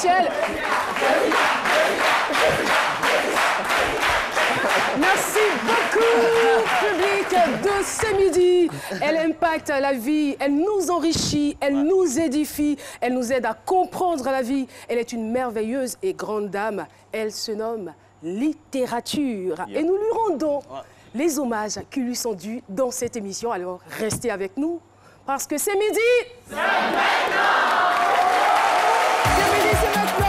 Jean-Michel. Merci beaucoup, public de ce midi. Elle impacte la vie, elle nous enrichit, elle nous édifie, elle nous aide à comprendre la vie. Elle est une merveilleuse et grande dame. Elle se nomme Littérature. Et nous lui rendons les hommages qui lui sont dus dans cette émission. Alors, restez avec nous, parce que c'est midi. C'est maintenant. C'est midi, c'est maintenant.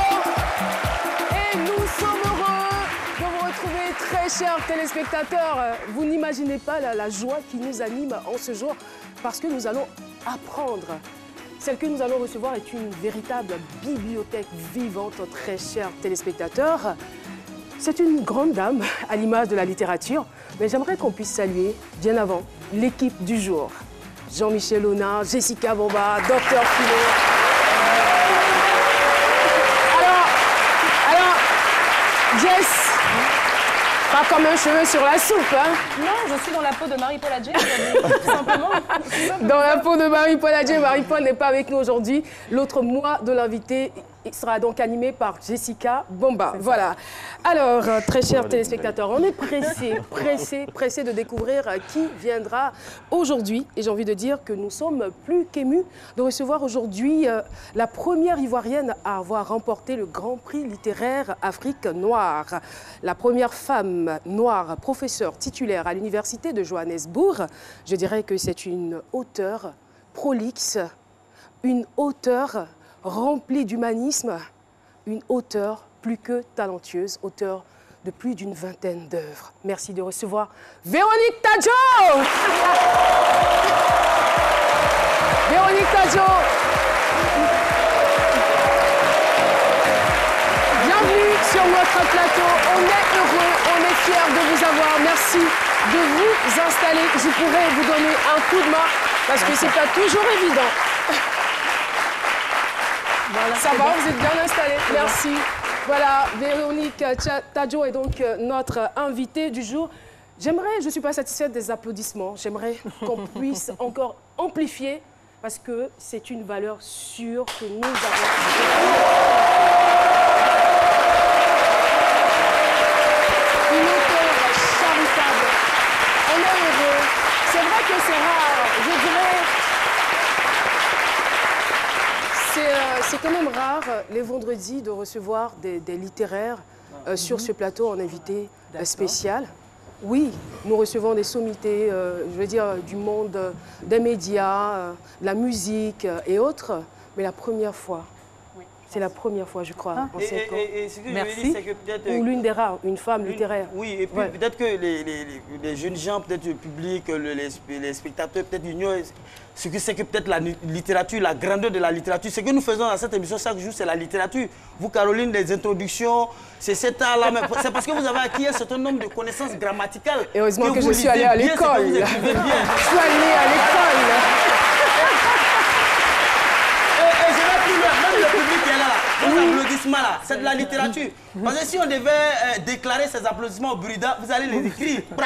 Et nous sommes heureux de vous retrouver, très chers téléspectateurs. Vous n'imaginez pas la joie qui nous anime en ce jour, parce que nous allons apprendre. Celle que nous allons recevoir est une véritable bibliothèque vivante, très chers téléspectateurs. C'est une grande dame, à l'image de la littérature, mais j'aimerais qu'on puisse saluer, bien avant, l'équipe du jour. Jean-Michel Honnin, Jessica Bomba, Dr Philo. Alors, Jess, pas comme un cheveu sur la soupe, hein? Non, je suis dans la peau de Marie-Paul Adjé, tout simplement. Dans la peau de Marie-Paul Adjé. Marie-Paul n'est pas avec nous aujourd'hui. L'autre mois de l'invité sera donc animé par Jessica Bomba. Voilà. Alors, très chers téléspectateurs, on est pressés de découvrir qui viendra aujourd'hui. Et j'ai envie de dire que nous sommes plus qu'émus de recevoir aujourd'hui la première Ivoirienne à avoir remporté le Grand Prix littéraire Afrique noire. La première femme noire professeure titulaire à l'Université de Johannesburg. Je dirais que c'est une auteure prolixe, une auteure remplie d'humanisme, une auteure plus que talentueuse, auteure de plus d'une vingtaine d'œuvres. Merci de recevoir Véronique Tadjo. Véronique Tadjo. Bienvenue sur notre plateau. On est heureux, on est fiers de vous avoir. Merci de vous installer. Je pourrais vous donner un coup de main parce que c'est pas toujours évident. Voilà, ça va, vous êtes bien installés. Merci. Voilà, Véronique Tadjo est donc notre invitée du jour. Je ne suis pas satisfaite des applaudissements. J'aimerais qu'on puisse encore amplifier parce que c'est une valeur sûre que nous avons. Une auteure charitable. On est heureux. C'est vrai que c'est rare. Je dirais... C'est quand même rare, les vendredis, de recevoir des littéraires sur ce plateau en invité spécial. Oui, nous recevons des sommités, je veux dire, du monde des médias, de la musique et autres. Mais la première fois, c'est la première fois, je crois, en 5 ans. Et ce que je veux dire, c'est que peut-être... Ou l'une des rares, une femme littéraire. Oui, et puis peut-être que les jeunes gens, peut-être le public, les spectateurs, peut-être ignorent ce que c'est que peut-être la littérature, la grandeur de la littérature. Ce que nous faisons dans cette émission chaque jour, c'est la littérature. Vous, Caroline, les introductions, c'est cet art-là. C'est parce que vous avez acquis un certain nombre de connaissances grammaticales. Et heureusement que je suis allée à l'école. Je suis allée à l'école. Même le public est là, vos applaudissements là, c'est de la littérature. Parce que si on devait déclarer ces applaudissements au Brida, vous allez les écrire. C'est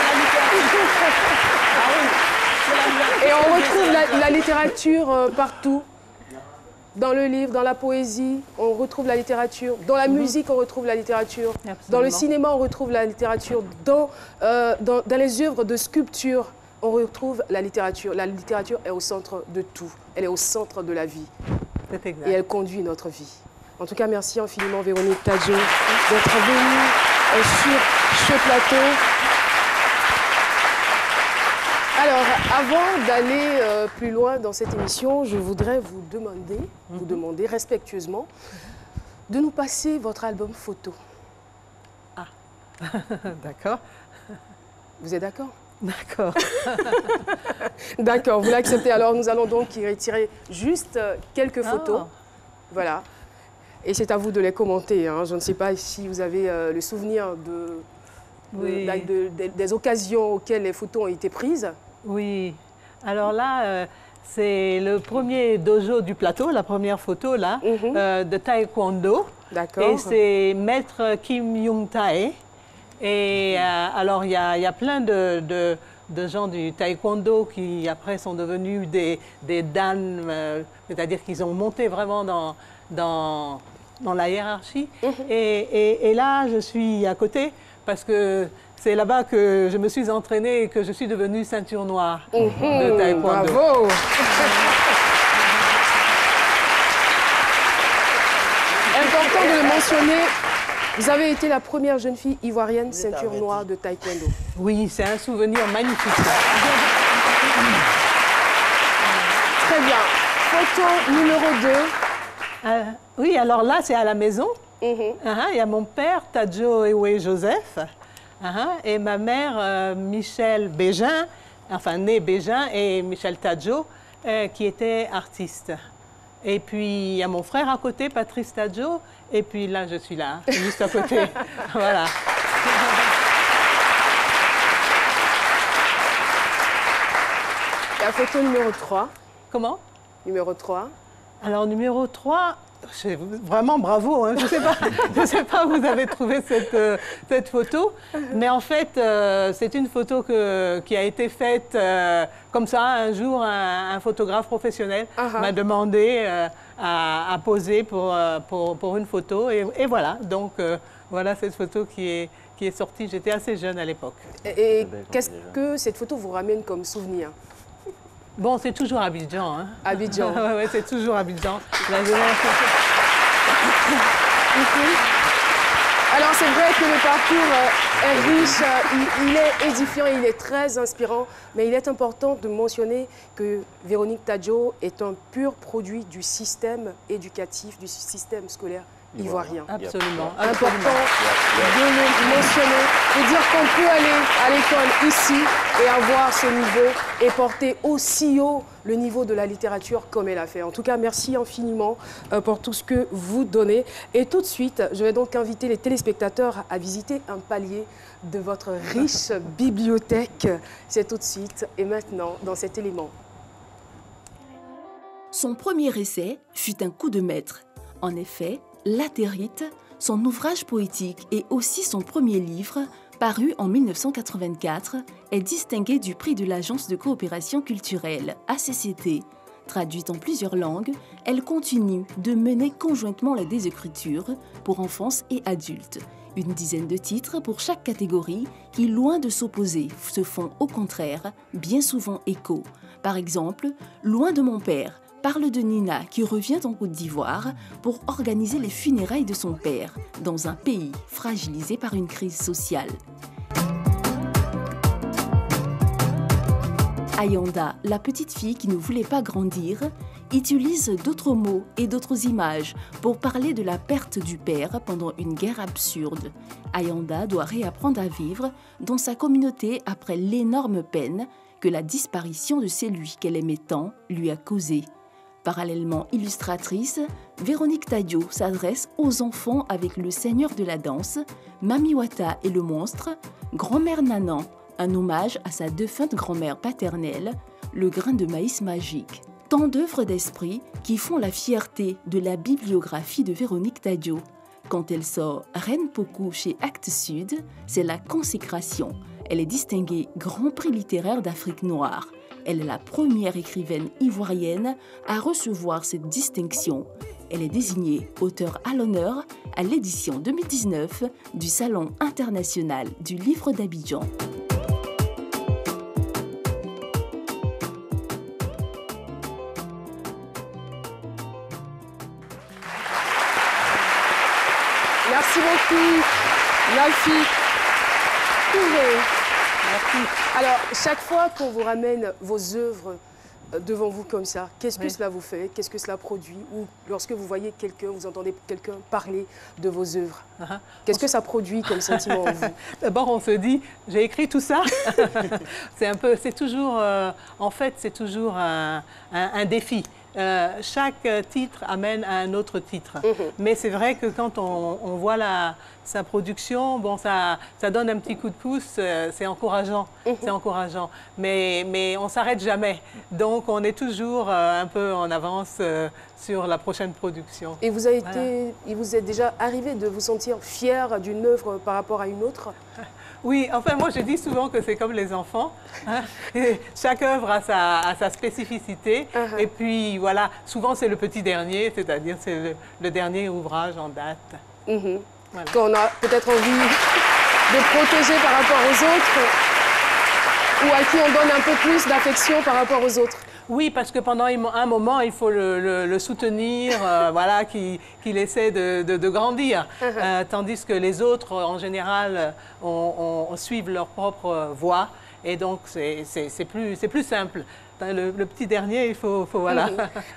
la littérature. Ah oui, et on retrouve la littérature partout. Dans le livre, dans la poésie, on retrouve la littérature. Dans la musique, on retrouve la littérature. Absolument. Dans le cinéma, on retrouve la littérature. Dans les œuvres de sculpture, on retrouve la littérature. La littérature est au centre de tout. Elle est au centre de la vie. C'est exact. Et elle conduit notre vie. En tout cas, merci infiniment, Véronique Tadjo, d'être venue sur ce plateau. Alors, avant d'aller plus loin dans cette émission, je voudrais vous demander respectueusement de nous passer votre album photo. Ah, d'accord. Vous êtes d'accord? D'accord. D'accord, vous l'acceptez. Alors, nous allons donc y retirer juste quelques photos. Voilà. Et c'est à vous de les commenter. Hein. Je ne sais pas si vous avez le souvenir des occasions auxquelles les photos ont été prises. Oui. Alors là, c'est le premier dojo du plateau, la première photo là, de taekwondo. D'accord. Et c'est Maître Kim Young Tae. Et alors, il y a plein de de gens du taekwondo qui après sont devenus des dan, c'est-à-dire qu'ils ont monté vraiment dans la hiérarchie. Et là, je suis à côté parce que c'est là-bas que je me suis entraînée et que je suis devenue ceinture noire de taekwondo. Bravo. Important de le mentionner, vous avez été la première jeune fille ivoirienne ceinture noire de taekwondo. Oui, c'est un souvenir magnifique. Très bien. Photo numéro 2. Oui, alors là, c'est à la maison. Il y a mon père, Tadjo Ewe Joseph, et ma mère, Michel Bégin, enfin née Bégin, et Michel Tadjo, qui était artiste. Et puis, il y a mon frère à côté, Patrice Tadjo, et puis là, je suis là, juste à côté. Voilà. La photo numéro 3. Comment? Numéro 3. Alors, numéro 3, vraiment bravo. Hein. Je ne sais pas où vous avez trouvé cette photo, mais en fait, c'est une photo qui a été faite comme ça. Un jour, un photographe professionnel m'a demandé à poser pour une photo. Et voilà, donc voilà cette photo qui est sortie. J'étais assez jeune à l'époque. Et qu'est-ce que cette photo vous ramène comme souvenir? Bon, c'est toujours Abidjan. Hein. Abidjan. Oui, c'est toujours Abidjan. La jeunesse. Alors, c'est vrai que le parcours est riche, il est édifiant, il est très inspirant, mais il est important de mentionner que Véronique Tadjo est un pur produit du système éducatif, du système scolaire ivoirien. Absolument. Important de le mentionner, de dire qu'on peut aller à l'école ici et avoir ce niveau et porter aussi haut le niveau de la littérature comme elle a fait. En tout cas, merci infiniment pour tout ce que vous donnez. Et tout de suite, je vais donc inviter les téléspectateurs à visiter un palier de votre riche bibliothèque. C'est tout de suite et maintenant dans cet élément. Son premier essai fut un coup de maître. En effet, Latérite, son ouvrage poétique et aussi son premier livre, paru en 1984, est distingué du prix de l'Agence de coopération culturelle, ACCT. Traduite en plusieurs langues, elle continue de mener conjointement des écritures pour enfants et adultes. Une dizaine de titres pour chaque catégorie qui, loin de s'opposer, se font au contraire bien souvent écho. Par exemple, Loin de mon père parle de Nina qui revient en Côte d'Ivoire pour organiser les funérailles de son père dans un pays fragilisé par une crise sociale. Ayanda, la petite fille qui ne voulait pas grandir, utilise d'autres mots et d'autres images pour parler de la perte du père pendant une guerre absurde. Ayanda doit réapprendre à vivre dans sa communauté après l'énorme peine que la disparition de celui qu'elle aimait tant lui a causée. Parallèlement illustratrice, Véronique Tadjo s'adresse aux enfants avec Le Seigneur de la danse, Mami Wata et le monstre, Grand-mère Nanan, un hommage à sa défunte grand-mère paternelle, Le grain de maïs magique. Tant d'œuvres d'esprit qui font la fierté de la bibliographie de Véronique Tadjo. Quand elle sort Reine Pokou chez Actes Sud, c'est la consécration. Elle est distinguée Grand Prix littéraire d'Afrique noire. Elle est la première écrivaine ivoirienne à recevoir cette distinction. Elle est désignée auteur à l'honneur à l'édition 2019 du Salon international du livre d'Abidjan. Merci beaucoup, Nafi. Merci. Alors, chaque fois qu'on vous ramène vos œuvres devant vous comme ça, qu'est-ce que cela vous fait? Qu'est-ce que cela produit? Ou lorsque vous voyez quelqu'un, vous entendez quelqu'un parler de vos œuvres, qu'est-ce que ça produit comme sentiment en vous? D'abord, on se dit, j'ai écrit tout ça. C'est toujours, en fait, c'est toujours un défi. Chaque titre amène à un autre titre. Mais c'est vrai que quand on voit sa production, bon, ça donne un petit coup de pouce, c'est encourageant. C'est encourageant. Mais on ne s'arrête jamais. Donc, on est toujours un peu en avance sur la prochaine production. Et vous avez été, il vous est déjà arrivé de vous sentir fier d'une œuvre par rapport à une autre? Oui, enfin moi je dis souvent que c'est comme les enfants. Hein, et chaque œuvre a sa spécificité. Et puis voilà, souvent c'est le petit dernier, c'est-à-dire c'est le dernier ouvrage en date. Voilà. Qu'on a peut-être envie de protéger par rapport aux autres, ou à qui on donne un peu plus d'affection par rapport aux autres. Oui, parce que pendant un moment, il faut le soutenir, voilà, qu'il essaie de grandir. Tandis que les autres, en général, suivent leur propre voie. Et donc, c'est plus simple. Le petit dernier, il faut voilà.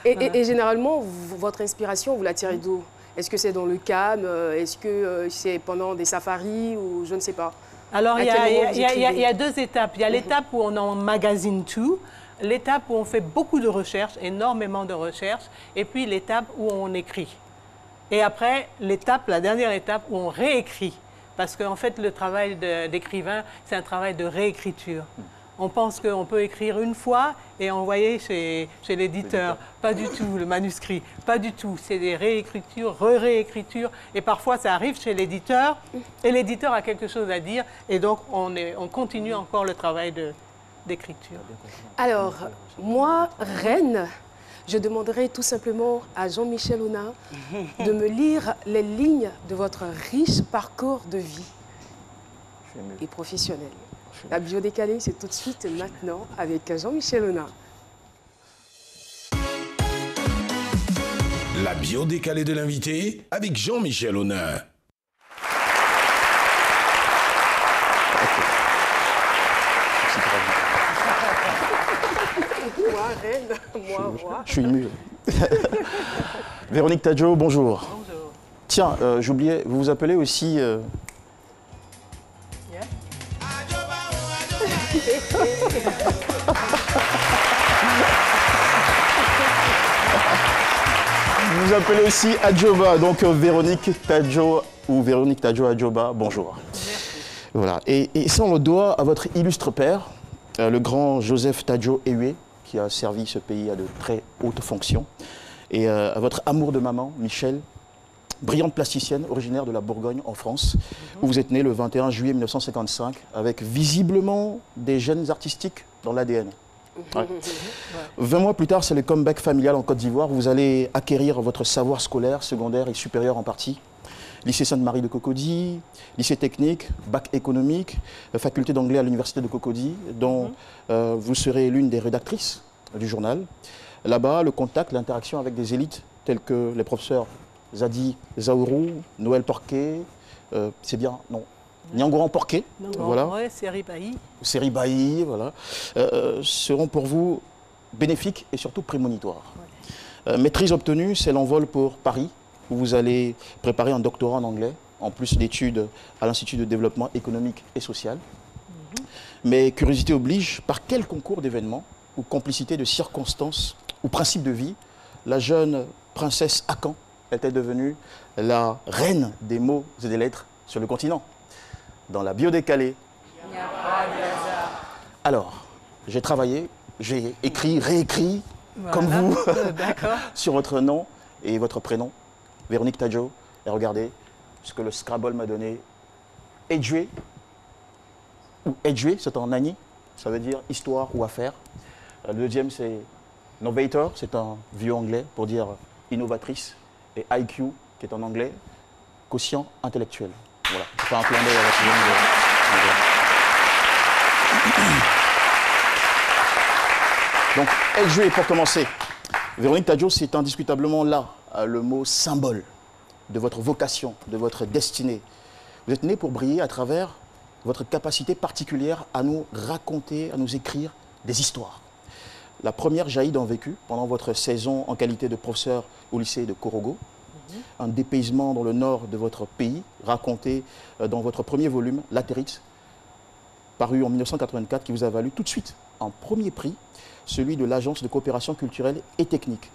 Et généralement, votre inspiration, vous la tirez d'où? Est-ce que c'est dans le calme? Est-ce que c'est pendant des safaris ou je ne sais pas? Alors, il y a deux étapes. Il y a l'étape où on emmagasine tout. L'étape où on fait beaucoup de recherches, énormément de recherches, et puis l'étape où on écrit. Et après, la dernière étape où on réécrit. Parce qu'en fait, le travail d'écrivain, c'est un travail de réécriture. On pense qu'on peut écrire une fois et envoyer chez l'éditeur. Pas du tout, le manuscrit. Pas du tout. C'est des réécritures, réécritures. Et parfois, ça arrive chez l'éditeur, et l'éditeur a quelque chose à dire, et donc on continue encore le travail d'écriture. Alors, moi, reine, je demanderai tout simplement à Jean-Michel Auna de me lire les lignes de votre riche parcours de vie et professionnel. La bio décalée, c'est tout de suite maintenant avec Jean-Michel Auna. La bio décalée de l'invité avec Jean-Michel Auna. Moi. Je suis ému. Véronique Tadjo, bonjour. Bonjour. Tiens, j'oubliais, vous vous appelez aussi... Vous vous appelez aussi Adjoba, donc Véronique Tadjo ou Véronique Tadjo Adjoba, bonjour. Voilà, et ça on le doit à votre illustre père, le grand Joseph Tadjo Ewe, qui a servi ce pays à de très hautes fonctions, et à votre amour de maman, Michel, brillante plasticienne originaire de la Bourgogne en France, où vous êtes né le 21 juillet 1955, avec visiblement des gènes artistiques dans l'ADN. Ouais. 20 mois plus tard, c'est le comeback familial en Côte d'Ivoire. Vous allez acquérir votre savoir scolaire, secondaire et supérieur en partie. Lycée Sainte-Marie de Cocody, lycée technique, bac économique, faculté d'anglais à l'université de Cocody, dont vous serez l'une des rédactrices du journal. Là-bas, le contact, l'interaction avec des élites telles que les professeurs Zadi Zaourou, Noël Porquet, c'est bien, non, Niangouran Porquet, voilà. Ouais, Seribaï. Seribaï, voilà, seront pour vous bénéfiques et surtout prémonitoires. Ouais. Maîtrise obtenue, c'est l'envol pour Paris, où vous allez préparer un doctorat en anglais, en plus d'études à l'Institut de développement économique et social. Mais curiosité oblige, par quel concours d'événements ou complicité de circonstances ou principe de vie, la jeune princesse Akan était devenue la reine des mots et des lettres sur le continent. Dans la bio décalée. Il n'y a pas de hasard. Alors, j'ai travaillé, j'ai écrit, réécrit, voilà, comme vous, sur votre nom et votre prénom, Véronique Tadjo. Et regardez ce que le Scrabble m'a donné. Edjoué, ou Edjoué, c'est en Nani, ça veut dire histoire ou affaire. Le deuxième, c'est Novator, c'est un vieux anglais pour dire innovatrice. Et IQ, qui est en anglais, quotient intellectuel. Voilà, je fais un clin d'œil à votre langue. Donc, Edjoué, pour commencer. Véronique Tadjo, c'est indiscutablement là le mot symbole de votre vocation, de votre destinée. Vous êtes né pour briller à travers votre capacité particulière à nous raconter, à nous écrire des histoires. La première jaillit d'un vécu pendant votre saison en qualité de professeur au lycée de Korogo. Un dépaysement dans le nord de votre pays, raconté dans votre premier volume, Latérite, paru en 1984, qui vous a valu tout de suite un premier prix, celui de l'Agence de coopération culturelle et technique.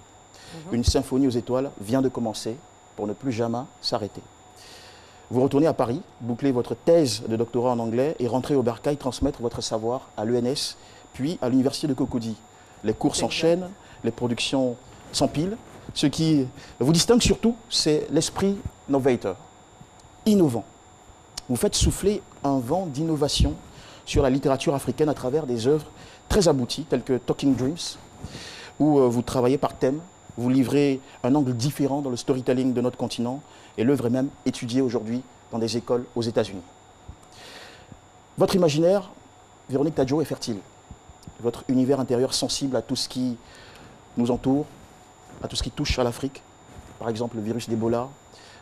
Une symphonie aux étoiles vient de commencer pour ne plus jamais s'arrêter. Vous retournez à Paris, bouclez votre thèse de doctorat en anglais et rentrez au Bercail transmettre votre savoir à l'ENS, puis à l'université de Cocody. Les cours s'enchaînent, les productions s'empilent. ce qui vous distingue surtout, c'est l'esprit novator, innovant. Vous faites souffler un vent d'innovation sur la littérature africaine à travers des œuvres très abouties, telles que Talking Dreams, où vous travaillez par thème, vous livrez un angle différent dans le storytelling de notre continent, et l'œuvre est même étudiée aujourd'hui dans des écoles aux États-Unis. Votre imaginaire, Véronique Tadjo, est fertile. Votre univers intérieur sensible à tout ce qui nous entoure, à tout ce qui touche à l'Afrique, par exemple le virus d'Ebola,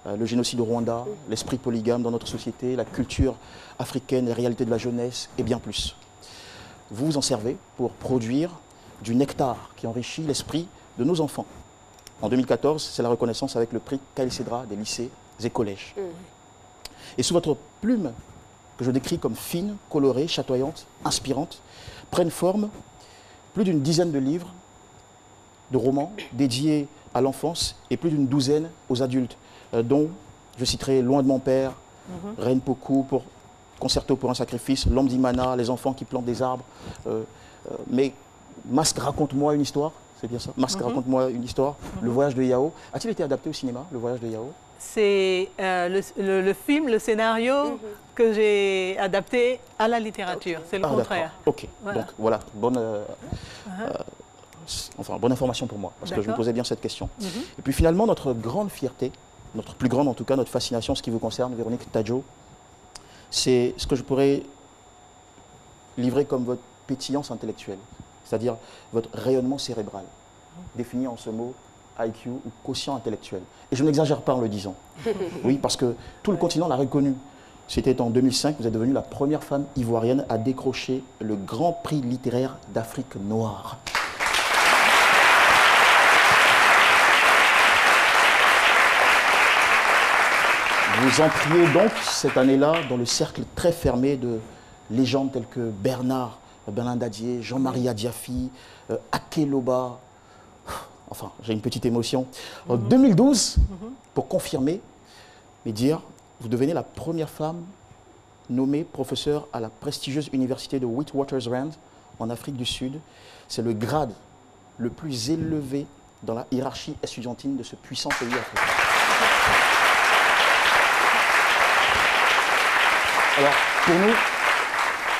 le génocide au Rwanda, l'esprit polygame dans notre société, la culture africaine, les réalités de la jeunesse et bien plus. Vous vous en servez pour produire du nectar qui enrichit l'esprit de nos enfants. En 2014, c'est la reconnaissance avec le prix Kyle Cédra des lycées et collèges. Et sous votre plume, que je décris comme fine, colorée, chatoyante, inspirante, prennent forme plus d'une dizaine de livres, de romans dédiés à l'enfance et plus d'une douzaine aux adultes, dont je citerai Loin de mon père, Reine Poku, Concerto pour un sacrifice, L'homme d'Imana, Les enfants qui plantent des arbres. Mais Masque, raconte-moi une histoire, c'est bien ça? Masque, raconte-moi une histoire. Le voyage de Yao. A-t-il été adapté au cinéma, Le voyage de Yao? C'est le film, le scénario que j'ai adapté à la littérature. C'est le contraire. Ok, voilà. Donc voilà, bonne information pour moi, parce que je me posais bien cette question. Et puis finalement, notre grande fierté, notre plus grande en tout cas, notre fascination, ce qui vous concerne, Véronique Tadjo, c'est ce que je pourrais livrer comme votre pétillance intellectuelle, c'est-à-dire votre rayonnement cérébral, défini en ce mot IQ ou quotient intellectuel. Et je n'exagère pas en le disant. Oui, parce que tout le continent l'a reconnu. C'était en 2005, vous êtes devenue la première femme ivoirienne à décrocher le Grand Prix littéraire d'Afrique noire. Vous entriez donc cette année-là dans le cercle très fermé de légendes telles que Bernard Dadier, Jean-Marie Adiafi, Akeloba. Enfin, j'ai une petite émotion. En 2012, pour confirmer et dire, vous devenez la première femme nommée professeure à la prestigieuse université de Witwatersrand en Afrique du Sud. C'est le grade le plus élevé dans la hiérarchie estudiantine de ce puissant pays africain. Alors,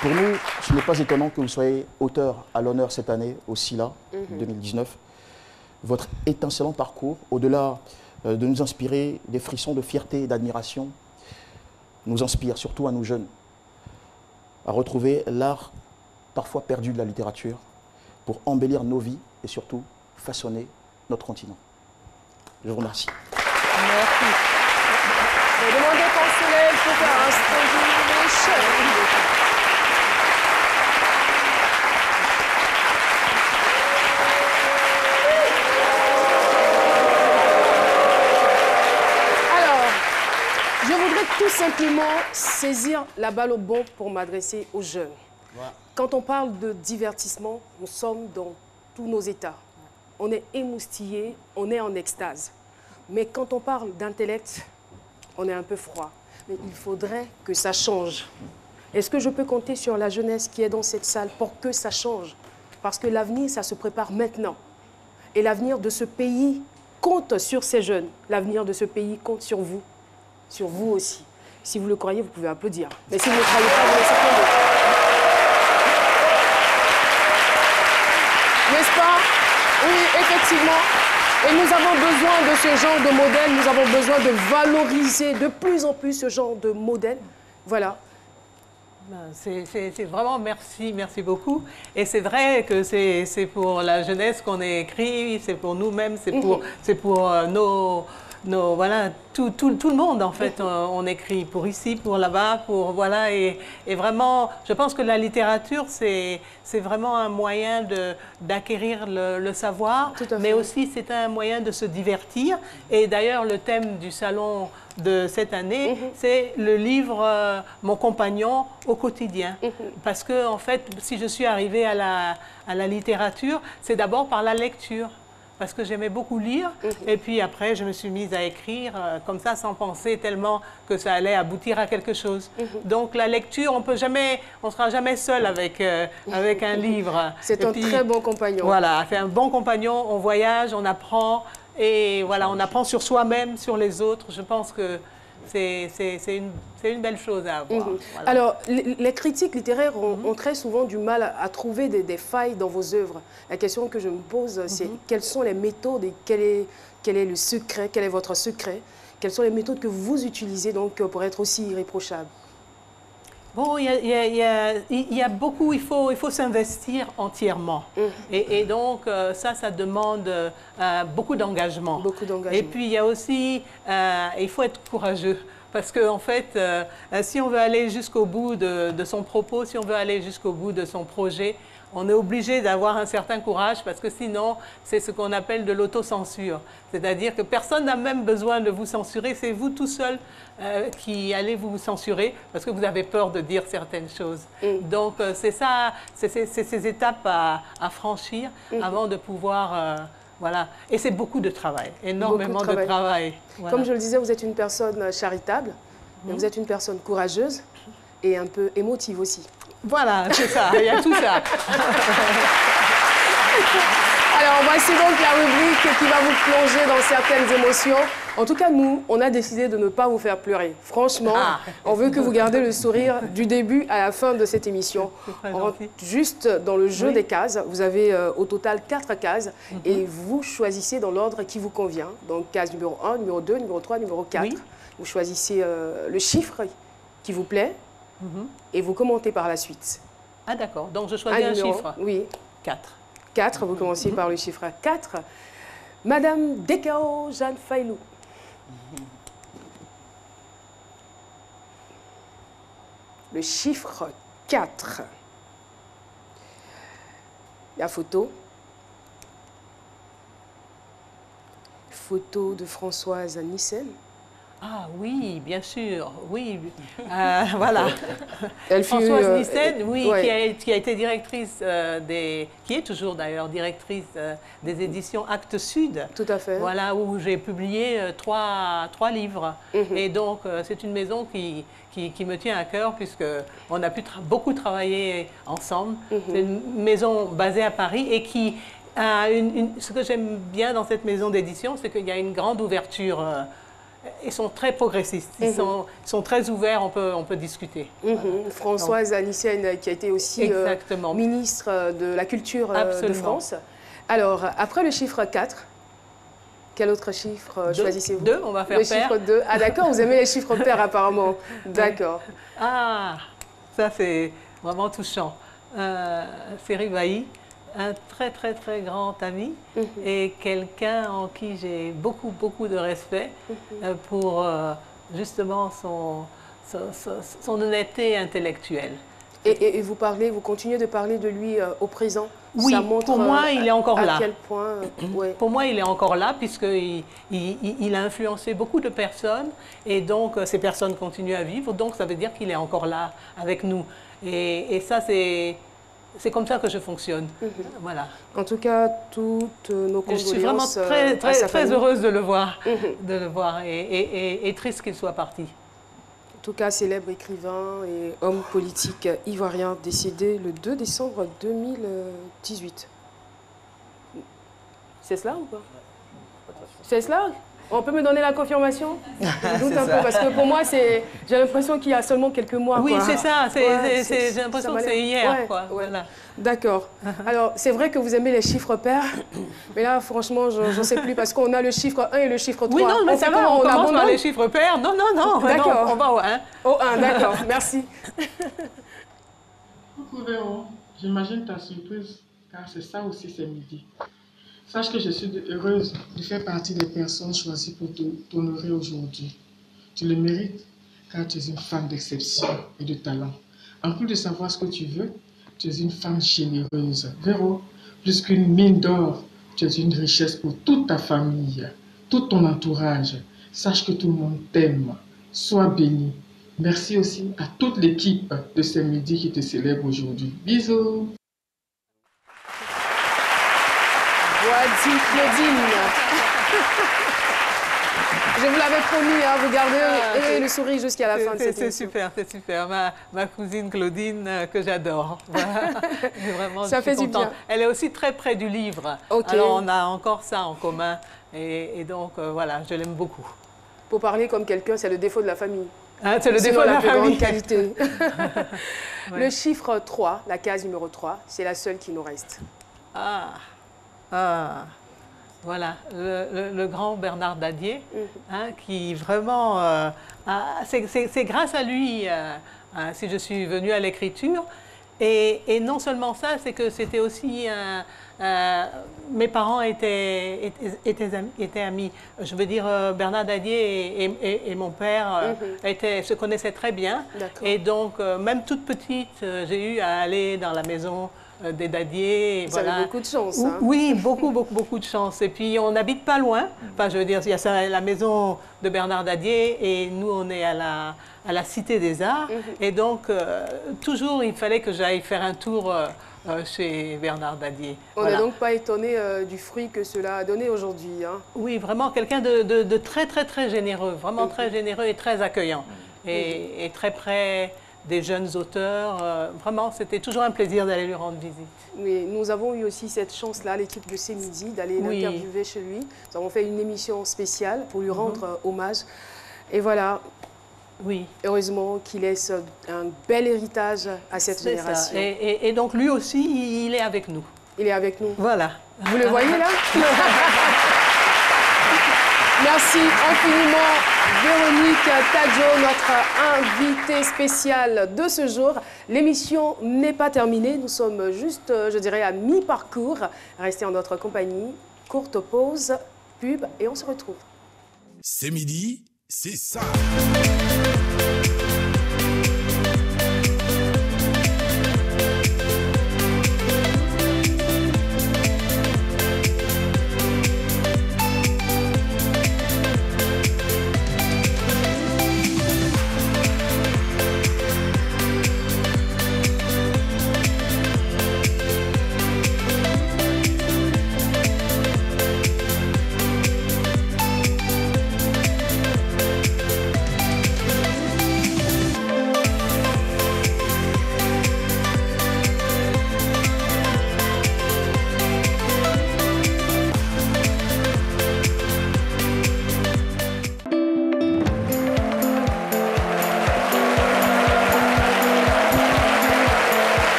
pour nous, ce n'est pas étonnant que vous soyez auteur à l'honneur cette année au SILA 2019. Votre étincelant parcours, au-delà de nous inspirer des frissons de fierté et d'admiration, nous inspire surtout à nous jeunes à retrouver l'art parfois perdu de la littérature pour embellir nos vies et surtout façonner notre continent. Je vous remercie. Merci. Je vais demander qu'on se lève pour faire un standing ovation. Tout simplement saisir la balle au bon pour m'adresser aux jeunes. Quand on parle de divertissement, nous sommes dans tous nos états. On est émoustillé, on est en extase. Mais quand on parle d'intellect, on est un peu froid. Mais il faudrait que ça change. Est-ce que je peux compter sur la jeunesse qui est dans cette salle pour que ça change? Parce que l'avenir, ça se prépare maintenant. Et l'avenir de ce pays compte sur ces jeunes. L'avenir de ce pays compte sur vous aussi. Si vous le croyez, vous pouvez applaudir. Mais si vous ne le croyez pas, vous laissez tomber. N'est-ce pas? Oui, effectivement. Et nous avons besoin de ce genre de modèle. Nous avons besoin de valoriser de plus en plus ce genre de modèle. Voilà. C'est vraiment merci beaucoup. Et c'est vrai que c'est pour la jeunesse qu'on est écrit, c'est pour nous-mêmes, c'est pour voilà, tout le monde en fait, on écrit pour ici, pour là-bas, pour voilà, et vraiment, je pense que la littérature c'est vraiment un moyen d'acquérir le savoir, mais aussi c'est un moyen de se divertir. Et d'ailleurs le thème du salon de cette année, c'est le livre Mon compagnon au quotidien, parce que en fait, si je suis arrivée à la littérature, c'est d'abord par la lecture. Parce que j'aimais beaucoup lire, et puis après, je me suis mise à écrire comme ça, sans penser tellement que ça allait aboutir à quelque chose. Donc la lecture, on ne sera jamais seul avec un livre. C'est un très bon compagnon. Voilà, c'est un bon compagnon, on voyage, on apprend, Et voilà, on apprend sur soi-même, sur les autres. Je pense que c'est une belle chose à avoir. Voilà. Alors, les critiques littéraires ont très souvent du mal à trouver des failles dans vos œuvres. La question que je me pose, c'est quelles sont les méthodes et quel est le secret, quel est votre secret? Quelles sont les méthodes que vous utilisez donc pour être aussi irréprochable? Bon, il y a beaucoup, il faut s'investir entièrement. Et donc, ça demande beaucoup d'engagement. Et puis, il y a aussi, il faut être courageux. Parce qu'en fait, si on veut aller jusqu'au bout de son propos, si on veut aller jusqu'au bout de son projet, on est obligé d'avoir un certain courage parce que sinon, c'est ce qu'on appelle de l'autocensure. C'est-à-dire que personne n'a même besoin de vous censurer, c'est vous tout seul qui allez vous censurer parce que vous avez peur de dire certaines choses. Donc, c'est ça, c'est ces étapes à franchir avant de pouvoir... voilà. Et c'est beaucoup de travail, énormément de travail. Voilà. Comme je le disais, vous êtes une personne charitable, mais vous êtes une personne courageuse et un peu émotive aussi. Voilà, c'est ça, il y a tout ça. Alors, voici donc la rubrique qui va vous plonger dans certaines émotions. En tout cas, nous, on a décidé de ne pas vous faire pleurer. Franchement, on veut que vous gardez le sourire du début à la fin de cette émission. On rentre juste dans le jeu des cases. Vous avez au total 4 cases et vous choisissez dans l'ordre qui vous convient. Donc, case numéro 1, numéro 2, numéro 3, numéro 4. Vous choisissez le chiffre qui vous plaît et vous commentez par la suite. Ah d'accord, donc je choisis un chiffre. Oui. 4. 4, vous commencez par le chiffre 4. Madame Dekao Jeanne Failou. Le chiffre 4. La photo. Photo de Françoise Nissen. Ah oui, bien sûr, oui. Voilà. Françoise Nissen, oui, qui a été directrice qui est toujours d'ailleurs directrice des éditions Actes Sud. Tout à fait. Voilà, où j'ai publié 3 livres. Et donc, c'est une maison qui me tient à cœur puisqu'on a pu beaucoup travailler ensemble. C'est une maison basée à Paris et qui a ce que j'aime bien dans cette maison d'édition, c'est qu'il y a une grande ouverture. Ils sont très progressistes, ils sont très ouverts, on peut discuter. Françoise Nissen, qui a été aussi ministre de la Culture de France. Alors, après le chiffre 4, quel autre chiffre choisissez-vous? 2, on va faire pair. Le chiffre 2. Ah d'accord, vous aimez les chiffres pairs apparemment. D'accord. Ah, ça c'est vraiment touchant. C'est Rivaï, un très très très grand ami et quelqu'un en qui j'ai beaucoup de respect pour justement son honnêteté intellectuelle. Et vous continuez de parler de lui au présent? Oui, ça montre, pour moi il est encore là. À quel point, Pour moi il est encore là puisqu'il a influencé beaucoup de personnes et donc ces personnes continuent à vivre, donc ça veut dire qu'il est encore là avec nous. Et ça c'est comme ça que je fonctionne. Voilà. En tout cas, toutes nos condoléances. Je suis vraiment très heureuse de le voir, et triste qu'il soit parti. En tout cas, célèbre écrivain et homme politique ivoirien décédé le 2 décembre 2018. C'est cela ou pas? C'est cela? On peut me donner la confirmation? Je doute un peu parce que pour moi, j'ai l'impression qu'il y a seulement quelques mois. Oui, c'est ça. J'ai l'impression que c'est hier. Voilà. D'accord. Alors, c'est vrai que vous aimez les chiffres pairs, mais là, franchement, je ne sais plus parce qu'on a le chiffre 1 et le chiffre 3. Oui, non, mais ça va, on commence par les chiffres pairs. Non. D'accord. On va au 1. Au 1, d'accord. Merci. Coucou Véro, j'imagine ta surprise, car c'est ça aussi, c'est midi. Sache que je suis heureuse de faire partie des personnes choisies pour t'honorer aujourd'hui. Tu le mérites, car tu es une femme d'exception et de talent. En plus de savoir ce que tu veux, tu es une femme généreuse. Véro, plus qu'une mine d'or, tu es une richesse pour toute ta famille, tout ton entourage. Sache que tout le monde t'aime. Sois béni. Merci aussi à toute l'équipe de ce midi qui te célèbre aujourd'hui. Bisous. Voici Claudine. Je vous l'avais promis, hein, vous gardez le sourire jusqu'à la fin de cette émission. C'est super. Ma cousine Claudine, que j'adore. Voilà. Vraiment, Ça fait du bien. Elle est aussi très près du livre. Okay. Alors, on a encore ça en commun. Et donc, voilà, je l'aime beaucoup. Pour parler comme quelqu'un, c'est le défaut de la famille. Hein, c'est le défaut de la plus famille. grande qualité. Ouais. Le chiffre 3, la case numéro 3, c'est la seule qui nous reste. Voilà, le grand Bernard Dadier, hein, qui vraiment, c'est grâce à lui si je suis venue à l'écriture. Et non seulement ça, c'est que c'était aussi mes parents étaient amis. Je veux dire, Bernard Dadier et mon père se connaissaient très bien. Et donc, même toute petite, j'ai eu à aller dans la maison des Dadier. Vous avez beaucoup de chance. Hein? Oui, beaucoup de chance. Et puis, on n'habite pas loin. Enfin, je veux dire, il y a la maison de Bernard Dadier et nous, on est à la Cité des Arts. Et donc, toujours, il fallait que j'aille faire un tour chez Bernard Dadier. On n'est donc pas étonné du fruit que cela a donné aujourd'hui. Hein? Oui, vraiment quelqu'un de très généreux. Vraiment très généreux et très accueillant. Et très près des jeunes auteurs. Vraiment, c'était toujours un plaisir d'aller lui rendre visite. Oui, nous avons eu aussi cette chance-là, l'équipe de C'est Midi, d'aller l'interviewer chez lui. Nous avons fait une émission spéciale pour lui rendre hommage. Et voilà, heureusement qu'il laisse un bel héritage à cette génération. Et donc, lui aussi, il est avec nous. Il est avec nous. Voilà. Vous le voyez là? Merci infiniment, Véronique Tadjo, notre invitée spéciale de ce jour. L'émission n'est pas terminée, nous sommes juste, je dirais, à mi-parcours. Restez en notre compagnie, courte pause, pub et on se retrouve. C'est midi, c'est ça.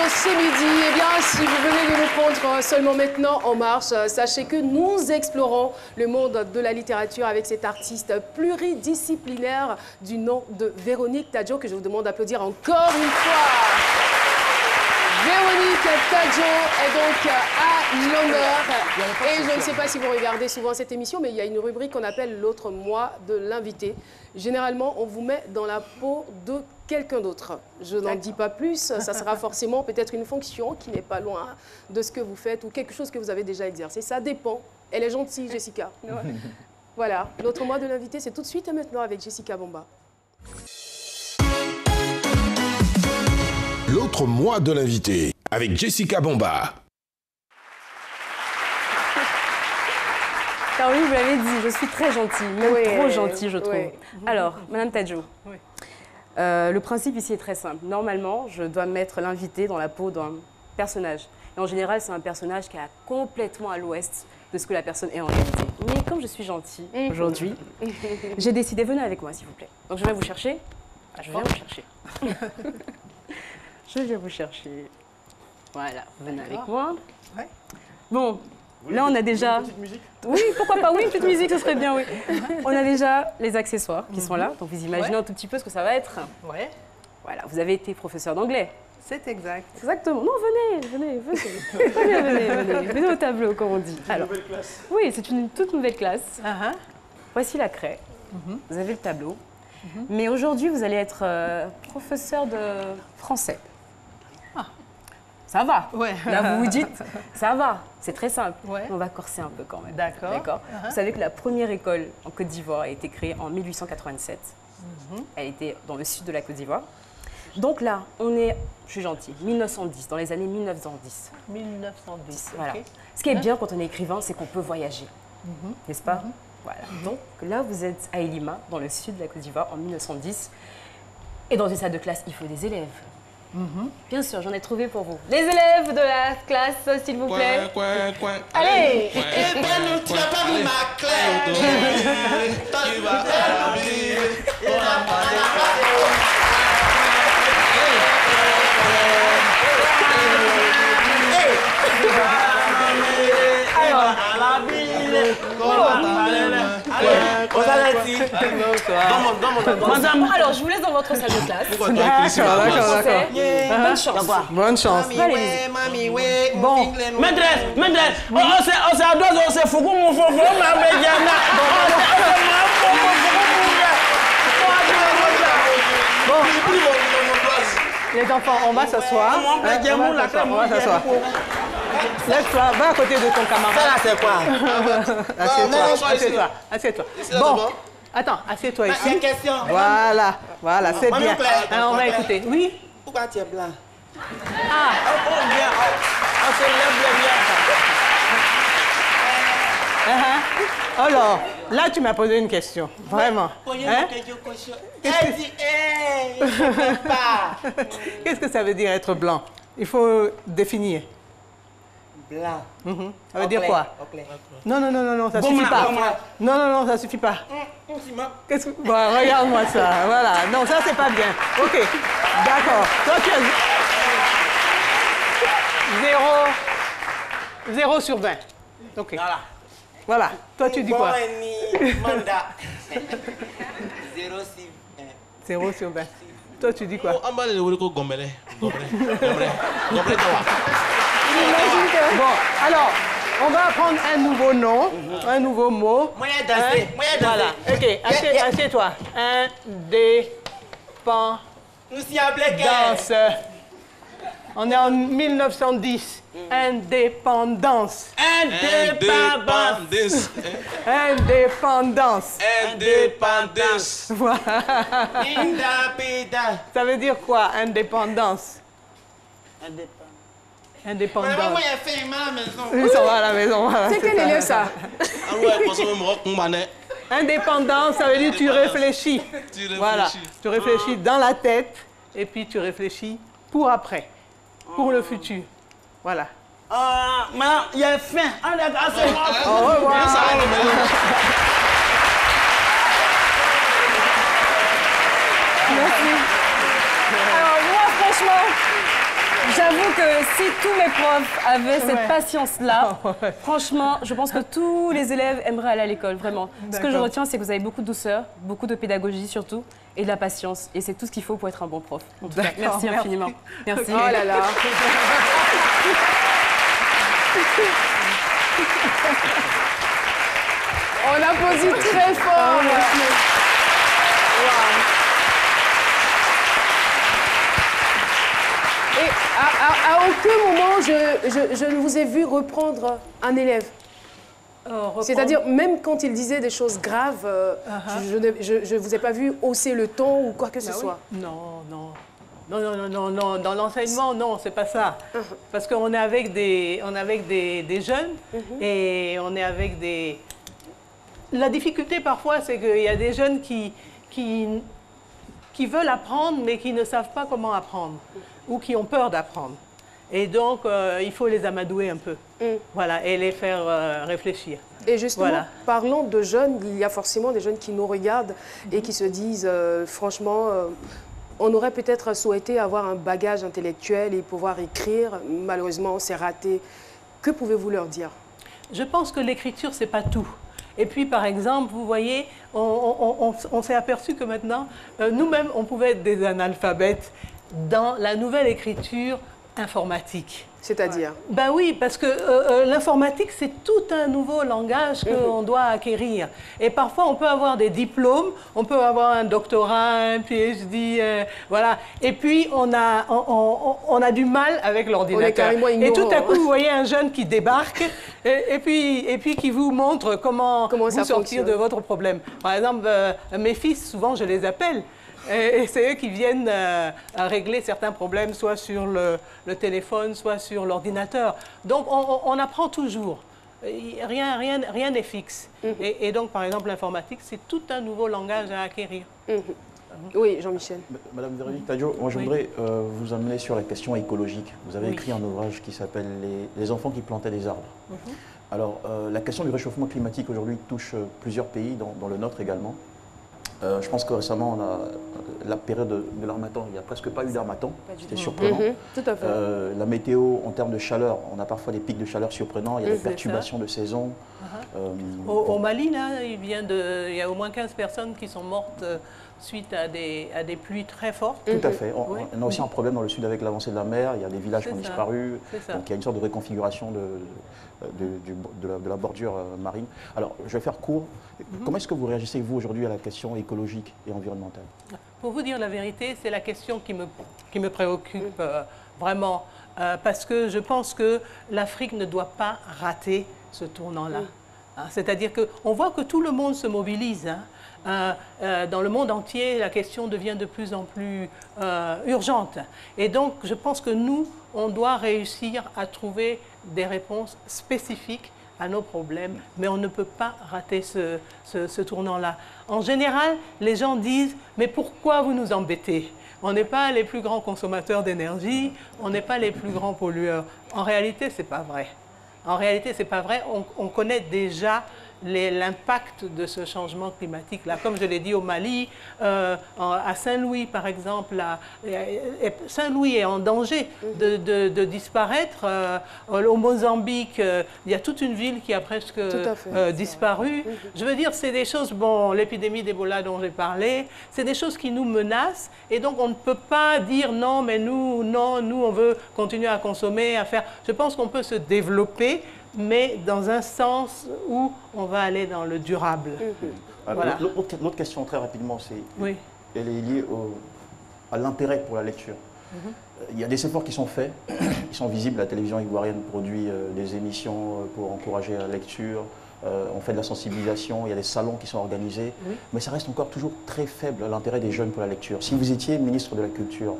C'est midi. Eh bien, si vous venez de nous prendre seulement maintenant en marche, sachez que nous explorons le monde de la littérature avec cet artiste pluridisciplinaire du nom de Véronique Tadjo, que je vous demande d'applaudir encore une fois. Véronique Tadjo est donc à l'honneur. Et je ne sais pas si vous regardez souvent cette émission, mais il y a une rubrique qu'on appelle l'autre moi de l'invité. Généralement, on vous met dans la peau de quelqu'un d'autre. Je n'en dis pas plus, ça sera forcément peut-être une fonction qui n'est pas loin de ce que vous faites ou quelque chose que vous avez déjà exercé. Ça dépend. Elle est gentille, Jessica. Voilà, l'autre moi de l'invité, c'est tout de suite et maintenant avec Jessica Bomba. L'autre moi de l'invité avec Jessica Bomba. Alors oui, vous l'avez dit, je suis très gentille, même trop gentille, je trouve. Alors, Madame Tadjo, le principe ici est très simple. Normalement, je dois mettre l'invité dans la peau d'un personnage. Et en général, c'est un personnage qui est complètement à l'ouest de ce que la personne est en réalité. Mais comme je suis gentille aujourd'hui, j'ai décidé, venez avec moi, s'il vous plaît. Donc, je vais vous chercher. Ah, je viens vous chercher. Je viens vous chercher. Voilà, venez avec moi. Bon. Là, on a déjà... Une petite musique ? Oui, pourquoi pas ? Oui, une petite musique, ce serait bien, oui. On a déjà les accessoires qui sont là. Donc, vous imaginez un tout petit peu ce que ça va être. Voilà, vous avez été professeur d'anglais. C'est exact. Exactement. Non, venez. Venez au tableau, comme on dit. Alors, nouvelle classe. Oui, c'est une toute nouvelle classe. Voici la craie. Vous avez le tableau. Mais aujourd'hui, vous allez être professeur de français. Ça va. Là, vous vous dites, ça va. C'est très simple. On va corser un peu quand même. D'accord. Vous savez que la première école en Côte d'Ivoire a été créée en 1887. Elle était dans le sud de la Côte d'Ivoire. Donc là, on est, je suis gentille, 1910, dans les années 1910. 1910, voilà. Ce qui est bien quand on est écrivain, c'est qu'on peut voyager. n'est-ce pas? Voilà. Donc là, vous êtes à Elima, dans le sud de la Côte d'Ivoire, en 1910. Et dans une salle de classe, il faut des élèves. Bien sûr, j'en ai trouvé pour vous. Les élèves de la classe, s'il vous plaît. Allez. Eh ben, tu n'as pas mis ma clé. Tu vas à la ville. Alors, je vous laisse dans votre salle de classe. D'accord. Bonne chance. Bonne chance. Allez-y. Bon. Maîtresse, on s'adore, on s'est foutu, mon frère, Les enfants, on va s'asseoir. On va s'asseoir. Laisse-toi, va à côté de ton camarade. Ça là, c'est quoi? Assieds-toi. Bon, attends, assieds-toi ici. Une question. Voilà, c'est bien. Alors, on va écouter. Oui? Pourquoi tu es blanc? Alors, là, tu m'as posé une question. Vraiment. Hein? Qu'est-ce que ça veut dire être blanc? Il faut définir. Blanc. Ça veut dire quoi? Non, ça suffit pas. Non, ça suffit pas. Qu'est-ce que... Bon, regarde-moi ça. Voilà. Non, ça, c'est pas bien. OK. D'accord. Toi, tu as 0 sur 20. OK. Voilà. Toi, tu dis quoi? Mandat. 0 sur 20. Toi, tu dis quoi? Bon, alors, on va apprendre un nouveau nom, un nouveau mot. Moi, danser. Voilà. OK, assieds-toi. Indépendance. On est en 1910. Indépendance. Voilà. Ça veut dire quoi, indépendance? Indépendance. Moi, j'ai fait mal à la maison. Ils sont à la maison. Voilà, C'est quel élève ça? Indépendance, ça veut dire tu réfléchis. Voilà. Tu réfléchis dans la tête et puis tu réfléchis pour après, pour le futur. Voilà. Maintenant, il y a faim. Au revoir. Merci. Alors moi, franchement, j'avoue que si tous mes profs avaient cette patience-là, franchement, je pense que tous les élèves aimeraient aller à l'école, vraiment. Ce que je retiens, c'est que vous avez beaucoup de douceur, beaucoup de pédagogie surtout, et de la patience. Et c'est tout ce qu'il faut pour être un bon prof. En tout cas, merci infiniment. Merci. Oh là là. On applaudit très fort. Et à aucun moment, je ne vous ai vu reprendre un élève. C'est-à-dire, même quand il disait des choses graves, je ne vous ai pas vu hausser le ton ou quoi que ce soit. Non. Dans l'enseignement, non, c'est pas ça. Parce qu'on est avec des jeunes et on est avec des... La difficulté parfois, c'est qu'il y a des jeunes qui veulent apprendre, mais qui ne savent pas comment apprendre ou qui ont peur d'apprendre. Et donc, il faut les amadouer un peu, voilà, et les faire réfléchir. Et justement, parlant de jeunes, il y a forcément des jeunes qui nous regardent et qui se disent, franchement, on aurait peut-être souhaité avoir un bagage intellectuel et pouvoir écrire. Malheureusement, c'est raté. Que pouvez-vous leur dire? Je pense que l'écriture, c'est pas tout. Et puis, par exemple, vous voyez, on s'est aperçu que maintenant, nous-mêmes, on pouvait être des analphabètes dans la nouvelle écriture informatique. C'est-à-dire? Ben oui, parce que l'informatique, c'est tout un nouveau langage qu'on doit acquérir. Et parfois, on peut avoir des diplômes, on peut avoir un doctorat, un PhD, voilà. Et puis, on a du mal avec l'ordinateur. Et tout à coup, vous voyez un jeune qui débarque et puis qui vous montre comment vous sortir de votre problème. Par exemple, mes fils, souvent, je les appelle. Et c'est eux qui viennent régler certains problèmes, soit sur le téléphone, soit sur l'ordinateur. Donc, on apprend toujours. rien n'est fixe. Et donc, par exemple, l'informatique, c'est tout un nouveau langage à acquérir. Oui, Jean-Michel. Madame Véronique Tadjo, moi je voudrais vous amener sur la question écologique. Vous avez écrit un ouvrage qui s'appelle les enfants qui plantaient des arbres. Alors, la question du réchauffement climatique aujourd'hui touche plusieurs pays, dans le nôtre également. Je pense que récemment, on a la période de l'harmattan, il n'y a presque pas eu d'harmattan, c'était surprenant. Tout à fait. La météo, en termes de chaleur, on a parfois des pics de chaleur surprenants, il y a des perturbations de saison. Au Mali, là, il y a au moins 15 personnes qui sont mortes suite à des pluies très fortes. Tout à fait. On a aussi un problème dans le sud avec l'avancée de la mer, il y a des villages qui ont disparu, donc il y a une sorte de reconfiguration de la bordure marine. Alors, je vais faire court. Comment est-ce que vous réagissez, vous, aujourd'hui, à la question écologique et environnementale? Pour vous dire la vérité, c'est la question qui me préoccupe vraiment, parce que je pense que l'Afrique ne doit pas rater ce tournant-là. C'est-à-dire qu'on voit que tout le monde se mobilise. Dans le monde entier, la question devient de plus en plus urgente. Et donc, je pense que nous, on doit réussir à trouver des réponses spécifiques à nos problèmes, mais on ne peut pas rater ce tournant-là. En général, les gens disent « mais pourquoi vous nous embêtez ? On n'est pas les plus grands consommateurs d'énergie, on n'est pas les plus grands pollueurs. » En réalité, ce n'est pas vrai. En réalité, ce n'est pas vrai. On connaît déjà l'impact de ce changement climatique-là. Comme je l'ai dit au Mali, à Saint-Louis, par exemple, Saint-Louis est en danger de disparaître. Au Mozambique, il y a toute une ville qui a presque disparu. Je veux dire, c'est des choses, bon, l'épidémie d'Ebola dont j'ai parlé, c'est des choses qui nous menacent. Et donc, on ne peut pas dire non, mais nous, on veut continuer à consommer, à faire. Je pense qu'on peut se développer, mais dans un sens où on va aller dans le durable. Voilà. L'autre question, très rapidement, elle est liée à l'intérêt pour la lecture. Il y a des efforts qui sont faits, ils sont visibles. La télévision ivoirienne produit des émissions pour encourager la lecture. On fait de la sensibilisation, il y a des salons qui sont organisés, mais ça reste encore toujours très faible l'intérêt des jeunes pour la lecture. Si vous étiez ministre de la Culture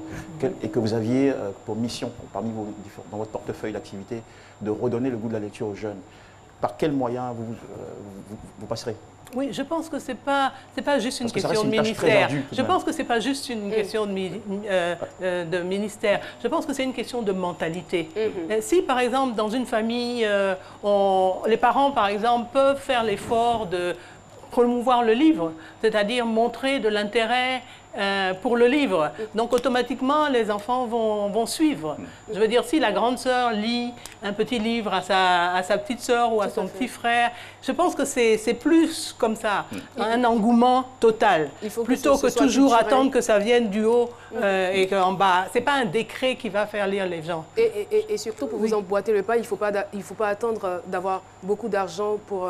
et que vous aviez pour mission, dans votre portefeuille d'activité, de redonner le goût de la lecture aux jeunes, par quels moyens vous passerez? Oui, je pense que ce n'est pas juste une question de ministère. Je pense que ce n'est pas juste une question de ministère. Je pense que c'est une question de mentalité. Si, par exemple, dans une famille, les parents, par exemple, peuvent faire l'effort de promouvoir le livre, c'est-à-dire montrer de l'intérêt pour le livre. Donc, automatiquement, les enfants vont suivre. Je veux dire, si la grande sœur lit un petit livre à sa petite sœur ou à son petit frère, je pense que c'est plus comme ça, un engouement total. Plutôt que toujours attendre que ça vienne du haut et qu'en bas. Ce n'est pas un décret qui va faire lire les gens. Et surtout, pour vous emboîter le pas, il ne faut pas attendre d'avoir beaucoup d'argent pour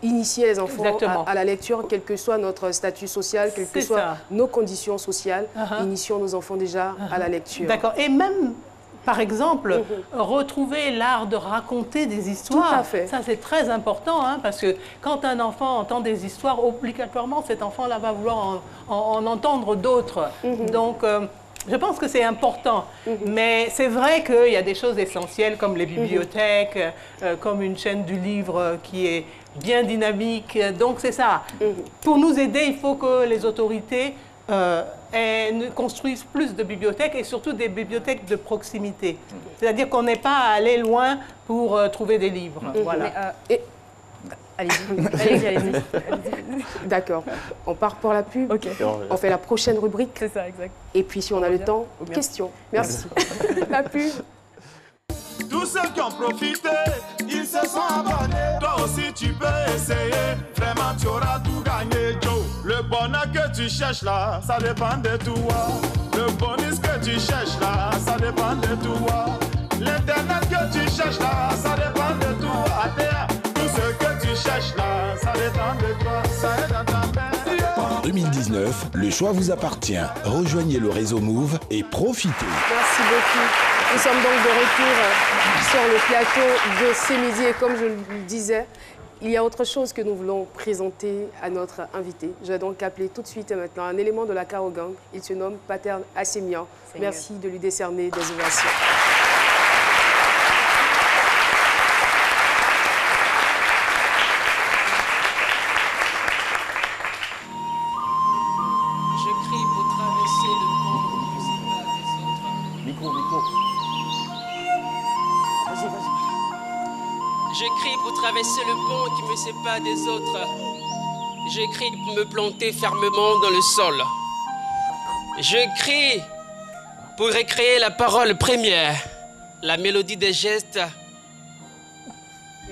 initier les enfants à la lecture, quel que soit notre statut social, quelles que soient nos conditions sociales. Initions nos enfants déjà à la lecture. D'accord. Et même, par exemple, retrouver l'art de raconter des histoires. Tout à fait. Ça, c'est très important, parce que quand un enfant entend des histoires, obligatoirement, cet enfant-là va vouloir en entendre d'autres. Donc, je pense que c'est important. Mais c'est vrai qu'il y a des choses essentielles comme les bibliothèques, comme une chaîne du livre qui est bien dynamique. Donc, c'est ça. Pour nous aider, il faut que les autorités construisent plus de bibliothèques et surtout des bibliothèques de proximité. C'est-à-dire qu'on n'est pas allé loin pour trouver des livres. Voilà. Allez-y. D'accord. On part pour la pub. On fait la prochaine rubrique. C'est ça, exact. Et puis, si on a le temps, questions. Merci. La pub. Tous ceux qui ont profité, ils se sont abonnés. Toi aussi tu peux essayer, vraiment tu auras tout gagné, Joe. Le bonheur que tu cherches là, ça dépend de toi. Le bonus que tu cherches là, ça dépend de toi. L'internet que tu cherches là, ça dépend de toi. Tout ce que tu cherches là, ça dépend de toi. Ça est dans ta main. 2019, le choix vous appartient. Rejoignez le réseau Move et profitez. Merci beaucoup. Nous sommes donc de retour sur le plateau de C'est midi et comme je le disais, il y a autre chose que nous voulons présenter à notre invité. Je vais donc appeler tout de suite et maintenant un élément de la Kao Gang. Il se nomme Paterne Assemian. Merci de lui décerner des ovations. traverser le pont qui me sépare des autres. J'écris pour me planter fermement dans le sol. J'écris pour recréer la parole première, la mélodie des gestes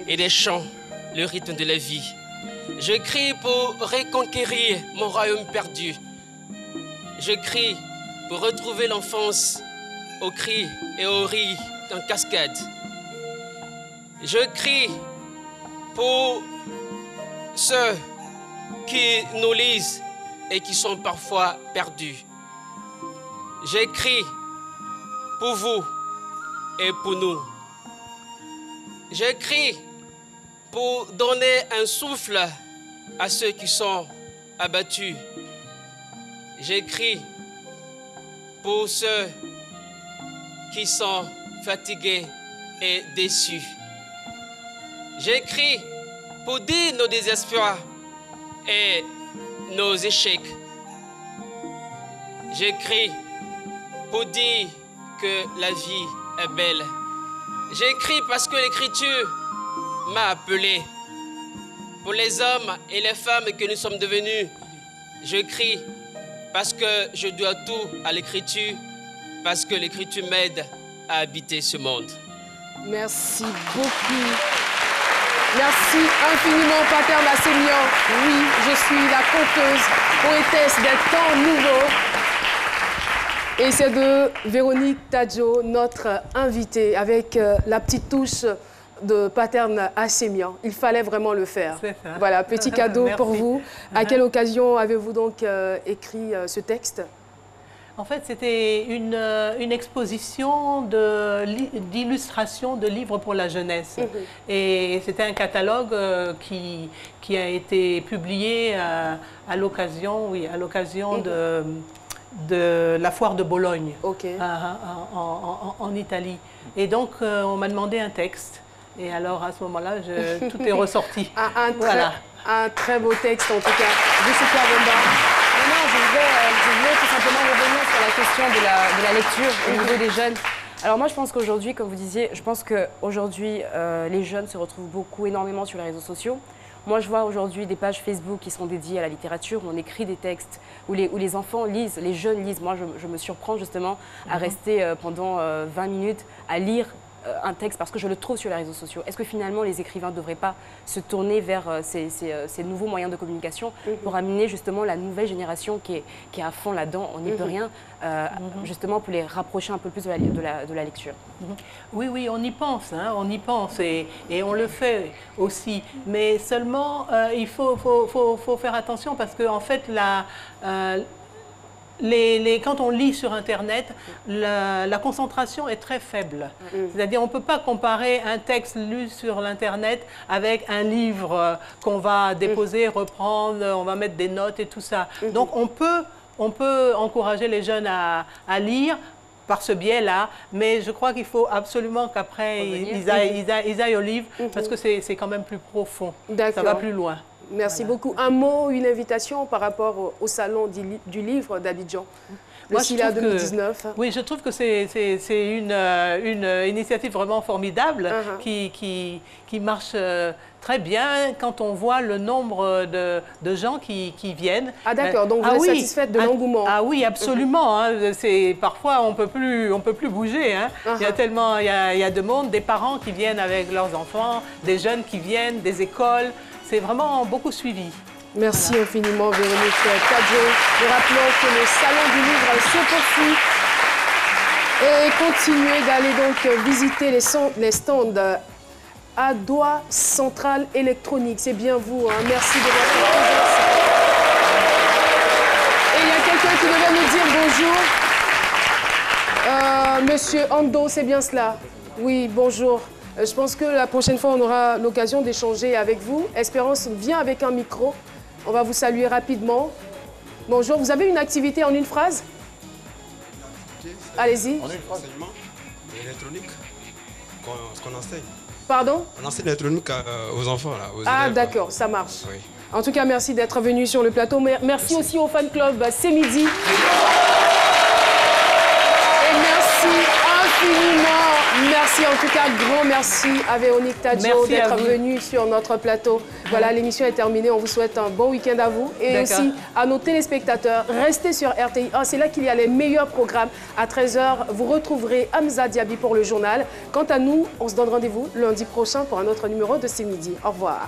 et des chants, le rythme de la vie. J'écris pour reconquérir mon royaume perdu. J'écris pour retrouver l'enfance aux cris et aux rires en cascade. Je crie pour ceux qui nous lisent et qui sont parfois perdus. J'écris pour vous et pour nous. J'écris pour donner un souffle à ceux qui sont abattus. J'écris pour ceux qui sont fatigués et déçus. J'écris pour dire nos désespoirs et nos échecs. J'écris pour dire que la vie est belle. J'écris parce que l'Écriture m'a appelé. Pour les hommes et les femmes que nous sommes devenus, j'écris parce que je dois tout à l'Écriture, parce que l'Écriture m'aide à habiter ce monde. Merci beaucoup. Merci infiniment, Pater Assémian. Oui, je suis la conteuse, poétesse des temps nouveaux. Et c'est de Véronique Tadjo, notre invitée, avec la petite touche de Pater Assémian. Il fallait vraiment le faire. C'est ça. Voilà, petit cadeau pour vous. À quelle occasion avez-vous donc écrit ce texte? En fait, c'était une exposition d'illustrations de livres pour la jeunesse. Et c'était un catalogue qui a été publié à l'occasion de la foire de Bologne, en Italie. Et donc, on m'a demandé un texte. Et alors, à ce moment-là, tout est ressorti. Un très beau texte, en tout cas. Jessica Bomba. Je voulais tout simplement revenir sur la question de la lecture au niveau des jeunes. Alors moi, je pense qu'aujourd'hui, comme vous disiez, je pense qu'aujourd'hui, les jeunes se retrouvent énormément sur les réseaux sociaux. Moi, je vois aujourd'hui des pages Facebook qui sont dédiées à la littérature, où on écrit des textes, où les enfants lisent, les jeunes lisent. Moi, je me surprends justement à rester pendant 20 minutes à lire un texte parce que je le trouve sur les réseaux sociaux. Est-ce que finalement les écrivains ne devraient pas se tourner vers ces nouveaux moyens de communication pour amener justement la nouvelle génération qui est à fond là-dedans, on n'y peut rien, justement pour les rapprocher un peu plus de la lecture? Oui, on y pense, hein, on y pense et on le fait aussi. Mais seulement, il faut faire attention parce qu'en fait, quand on lit sur Internet, la concentration est très faible. C'est-à-dire qu'on ne peut pas comparer un texte lu sur l'Internet avec un livre qu'on va déposer, reprendre, on va mettre des notes et tout ça. Donc on peut encourager les jeunes à lire par ce biais-là, mais je crois qu'il faut absolument qu'après ils aillent au livre parce que c'est quand même plus profond, ça va plus loin. Merci beaucoup. Un mot, une invitation par rapport au salon du livre d'Abidjan, le SILA 2019. Oui, je trouve que c'est une initiative vraiment formidable qui marche très bien quand on voit le nombre de gens qui viennent. Ah d'accord, donc vous êtes satisfaite de l'engouement? Ah oui, absolument. Parfois, on peut plus bouger. Hein. Il y a tellement, il y a de monde, des parents qui viennent avec leurs enfants, des jeunes qui viennent, des écoles. C'est vraiment beaucoup suivi. Merci infiniment, Véronique Tadjo. Nous rappelons que le Salon du Livre se poursuit. Et continuez d'aller donc visiter les stands à Doigt Central Électronique. C'est bien vous, hein. Merci de votre présence. Et il y a quelqu'un qui devait nous dire bonjour. Monsieur Ando, c'est bien cela? Oui, bonjour. Je pense que la prochaine fois, on aura l'occasion d'échanger avec vous. Espérance vient avec un micro. On va vous saluer rapidement. Bonjour, vous avez une activité en une phrase? Allez-y. En une phrase, l'électronique, ce qu'on enseigne. Pardon? On enseigne l'électronique aux enfants, là, aux élèves. D'accord, ça marche. Oui. En tout cas, merci d'être venu sur le plateau. Merci aussi au fan club, c'est midi. Et merci infiniment. Merci. Merci, en tout cas, grand merci à Véronique Tadjo d'être venue sur notre plateau. Voilà, l'émission est terminée. On vous souhaite un bon week-end à vous. Et aussi à nos téléspectateurs, restez sur RTI 1. C'est là qu'il y a les meilleurs programmes. À 13h, vous retrouverez Hamza Diaby pour le journal. Quant à nous, on se donne rendez-vous lundi prochain pour un autre numéro de C'est Midi. Au revoir.